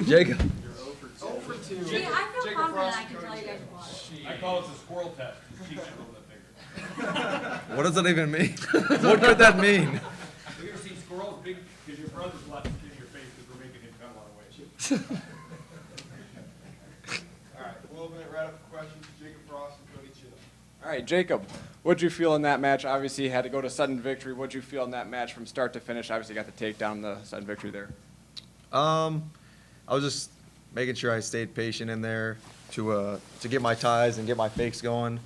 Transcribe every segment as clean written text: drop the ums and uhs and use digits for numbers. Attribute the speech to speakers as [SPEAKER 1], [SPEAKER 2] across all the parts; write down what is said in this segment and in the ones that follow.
[SPEAKER 1] Jacob.
[SPEAKER 2] You're 0 for 2.
[SPEAKER 3] 0 for 2.
[SPEAKER 4] See, I feel
[SPEAKER 3] Jacob
[SPEAKER 4] confident
[SPEAKER 3] Frost
[SPEAKER 4] I
[SPEAKER 3] and
[SPEAKER 4] can
[SPEAKER 3] Cody
[SPEAKER 4] tell you guys
[SPEAKER 3] Chittum.
[SPEAKER 4] what.
[SPEAKER 2] I call it the squirrel test. It keeps you a little bit bigger.
[SPEAKER 1] What does that even mean? What could that mean?
[SPEAKER 2] Have you ever seen squirrels big? Because your brother's a lot to skin your face because we're making him cut a lot of weight.
[SPEAKER 3] All right, we'll open it right up for questions. Jacob Frost and Cody Chittum.
[SPEAKER 5] All right, Jacob, what'd you feel in that match? Obviously, you had to go to sudden victory. What'd you feel in that match from start to finish? Obviously, you got to take down the sudden victory there.
[SPEAKER 1] I was just making sure I stayed patient in there to get my ties and get my fakes going.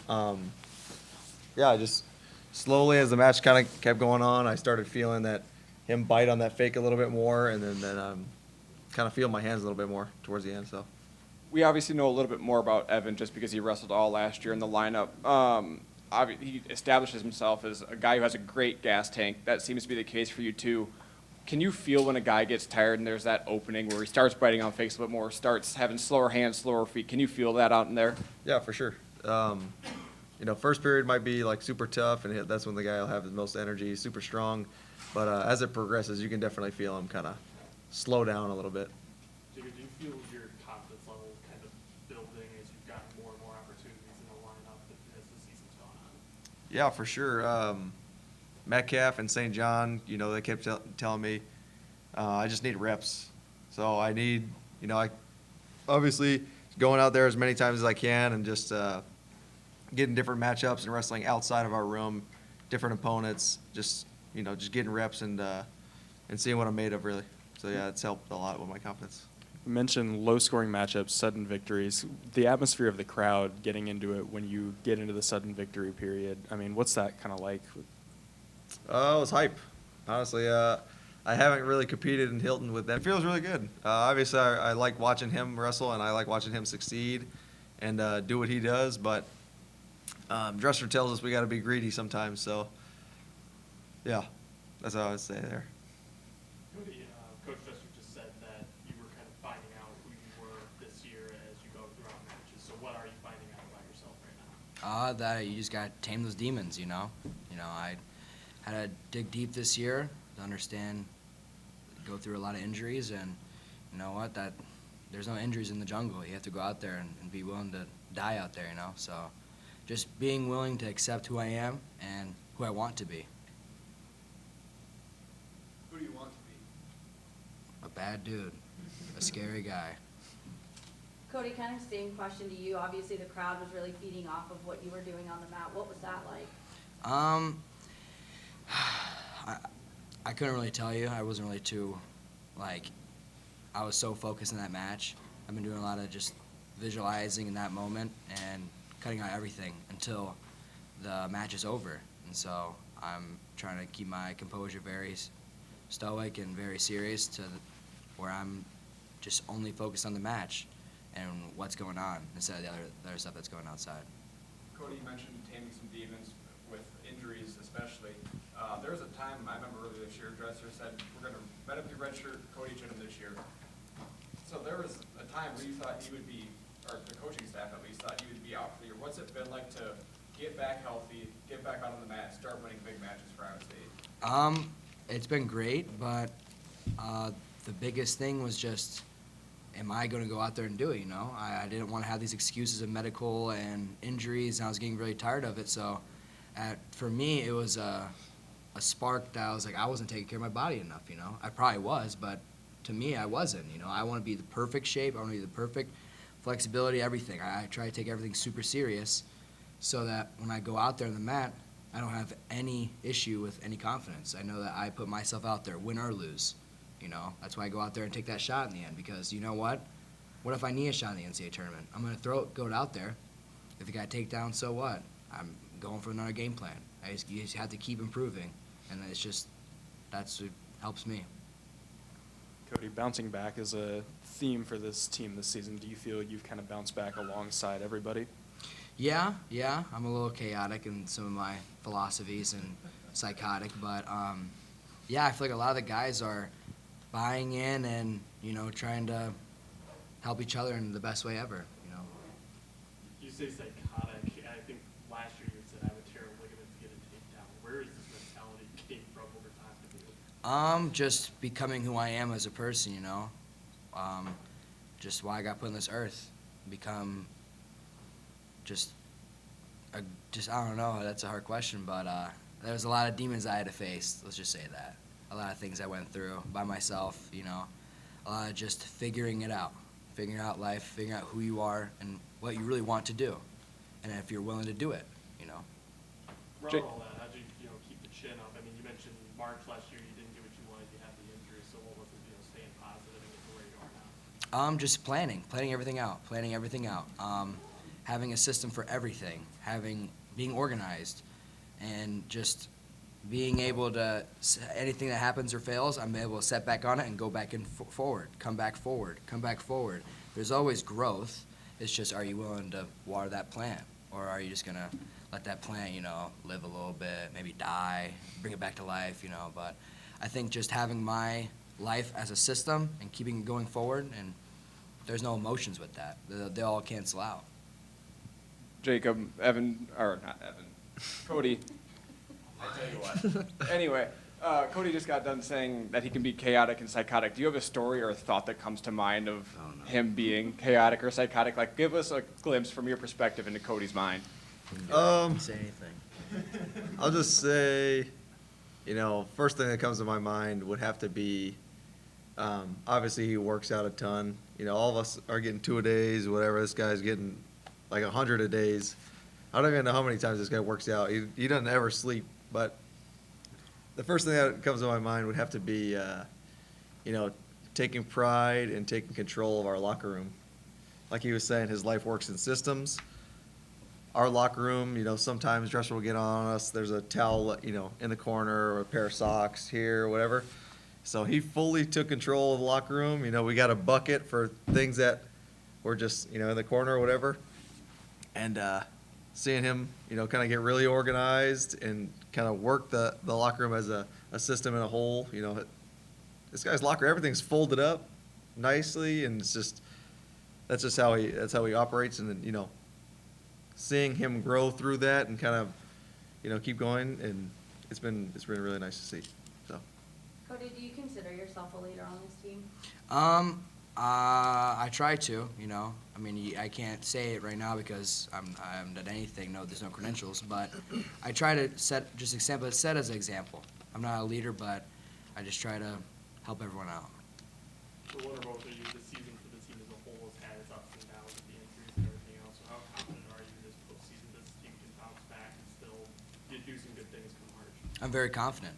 [SPEAKER 1] Yeah, just slowly as the match kind of kept going on, I started feeling that him bite on that fake a little bit more, and then kind of feel my hands a little bit more towards the end. So.
[SPEAKER 5] We obviously know a little bit more about Evan just because he wrestled all last year in the lineup. He establishes himself as a guy who has a great gas tank. That seems to be the case for you too. Can you feel when a guy gets tired and there's that opening where he starts biting on fakes a bit more, starts having slower hands, slower feet? Can you feel that out in there?
[SPEAKER 1] Yeah, for sure. First period might be like super tough, and that's when the guy will have the most energy, super strong. But as it progresses, you can definitely feel him kind of slow down a little bit.
[SPEAKER 6] Jacob, do you feel your confidence level kind of building as you've gotten more and more opportunities in the lineup as the season's gone on?
[SPEAKER 1] Yeah, for sure. Metcalf and St. John, they kept telling me I just need reps. So I need, I obviously going out there as many times as I can and just getting different matchups and wrestling outside of our room, different opponents, just getting reps and seeing what I'm made of, really. So, yeah, it's helped a lot with my confidence.
[SPEAKER 7] You mentioned low-scoring matchups, sudden victories. The atmosphere of the crowd getting into it when you get into the sudden victory period, I mean, what's that kind of like?
[SPEAKER 1] It was hype. Honestly, I haven't really competed in Hilton with them. It feels really good. Obviously, I like watching him wrestle, and I like watching him succeed and do what he does. But Dresser tells us we got to be greedy sometimes. So, yeah, that's all I would say there.
[SPEAKER 6] Cody, Coach Dresser just said that you were kind of finding out who you were this year as you go throughout matches. So what are you finding out about yourself right now?
[SPEAKER 8] That you just got to tame those demons, I had to dig deep this year to understand, go through a lot of injuries, and you know what, that there's no injuries in the jungle. You have to go out there and be willing to die out there, so just being willing to accept who I am and who I want to be.
[SPEAKER 3] Who do you want to be?
[SPEAKER 8] A bad dude, a scary guy.
[SPEAKER 4] Cody, kind of same question to you. Obviously, the crowd was really feeding off of what you were doing on the mat. What was that like?
[SPEAKER 8] I couldn't really tell you. I wasn't really I was so focused in that match. I've been doing a lot of just visualizing in that moment and cutting out everything until the match is over. And so I'm trying to keep my composure very stoic and very serious to where I'm just only focused on the match and what's going on instead of the other stuff that's going outside.
[SPEAKER 5] Cody, you mentioned taming some demons with injuries especially. There was a time, I remember earlier this year, Dresser said, we're going to medically redshirt Cody Chittum this year. So there was a time where you thought he would be, or the coaching staff at least thought he would be out for the year. What's it been like to get back healthy, get back out on the mat, start winning big matches for Iowa State?
[SPEAKER 8] It's been great, but the biggest thing was just, am I going to go out there and do it, I didn't want to have these excuses of medical and injuries, and I was getting really tired of it. So for me, it was a spark that I was like, I wasn't taking care of my body enough, I probably was, but to me, I wasn't, I want to be the perfect shape. I want to be the perfect flexibility, everything. I try to take everything super serious so that when I go out there on the mat, I don't have any issue with any confidence. I know that I put myself out there, win or lose. That's why I go out there and take that shot in the end, because you know what? What if I need a shot in the NCAA tournament? I'm going to go out there. If you got a takedown, so what? I'm going for another game plan. You just have to keep improving, and that's what helps me.
[SPEAKER 7] Cody, bouncing back is a theme for this team this season. Do you feel you've kind of bounced back alongside everybody?
[SPEAKER 8] Yeah. I'm a little chaotic in some of my philosophies and psychotic, but I feel like a lot of the guys are buying in and trying to help each other in the best way ever.
[SPEAKER 6] You say psychotic. I think last year you said I would tear a ligament to get a takedown. Where is this mentality came from over time for you?
[SPEAKER 8] Just becoming who I am as a person, you know. Just why I got put on this earth. Become just I don't know, that's a hard question, but there was a lot of demons I had to face, let's just say that. A lot of things I went through by myself, you know. A lot of just figuring it out, figuring out life, figuring out who you are and what you really want to do, and if you're willing to do it, you know.
[SPEAKER 6] Around
[SPEAKER 7] Jake-
[SPEAKER 6] all that, how'd you, keep the chin up? I mean, you mentioned March last year, you didn't get what you wanted, you had the injury, so what was it, staying positive and get to where you are now?
[SPEAKER 8] Just planning everything out. Having a system for everything, being organized, and just being able to, anything that happens or fails, I'm able to set back on it and go back and forward, come back forward. There's always growth. It's just, are you willing to water that plant? Or are you just gonna let that plant, live a little bit, maybe die, bring it back to life, But I think just having my life as a system and keeping it going forward, and there's no emotions with that. They all cancel out.
[SPEAKER 5] Jacob, Cody. I tell you what. Anyway, Cody just got done saying that he can be chaotic and psychotic. Do you have a story or a thought that comes to mind of him being chaotic or psychotic? Like, give us a glimpse from your perspective into Cody's mind.
[SPEAKER 8] Say anything.
[SPEAKER 1] I'll just say, first thing that comes to my mind would have to be, obviously he works out a ton. All of us are getting 2-a-days, whatever. This guy's getting like 100-a-days. I don't even know how many times this guy works out. He doesn't ever sleep. But the first thing that comes to my mind would have to be, taking pride and taking control of our locker room. Like he was saying, his life works in systems. Our locker room, sometimes dresser will get on us. There's a towel, in the corner, or a pair of socks here, or whatever. So he fully took control of the locker room. We got a bucket for things that were just, in the corner or whatever. And seeing him, kind of get really organized and kind of work the locker room as a system in a whole. This guy's locker, everything's folded up nicely, and that's how he operates. And then, seeing him grow through that and kind of, keep going, and it's been really nice to see. So.
[SPEAKER 4] Cody, do you consider yourself a leader on this team?
[SPEAKER 8] I try to, I mean, I can't say it right now because I haven't done anything. No, there's no credentials. But I try to set as an example. I'm not a leader, but I just try to help everyone out.
[SPEAKER 6] So what are both of you, the season for the team as a whole has had its ups and downs with the injuries and everything else. So how confident are you this postseason this team can bounce back and still do some good things come March?
[SPEAKER 8] I'm very confident.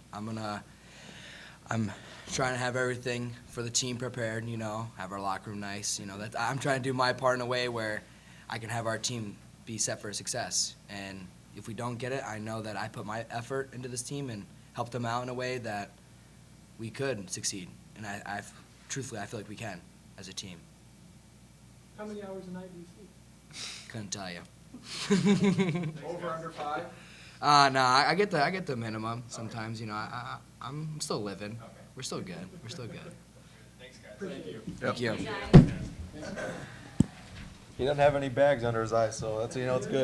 [SPEAKER 8] I'm trying to have everything for the team prepared, have our locker room nice, that I'm trying to do my part in a way where I can have our team be set for success. And if we don't get it, I know that I put my effort into this team and help them out in a way that we could succeed. And truthfully, I feel like we can as a team.
[SPEAKER 2] How many hours a night do you sleep?
[SPEAKER 8] Couldn't tell you.
[SPEAKER 5] Over, under 5?
[SPEAKER 8] No, I get the minimum sometimes, I'm still living.
[SPEAKER 5] Okay.
[SPEAKER 8] We're still good.
[SPEAKER 5] Thanks, guys. Thank you.
[SPEAKER 8] Thank you.
[SPEAKER 4] Guys?
[SPEAKER 1] He doesn't have any bags under his eyes, so that's, it's good.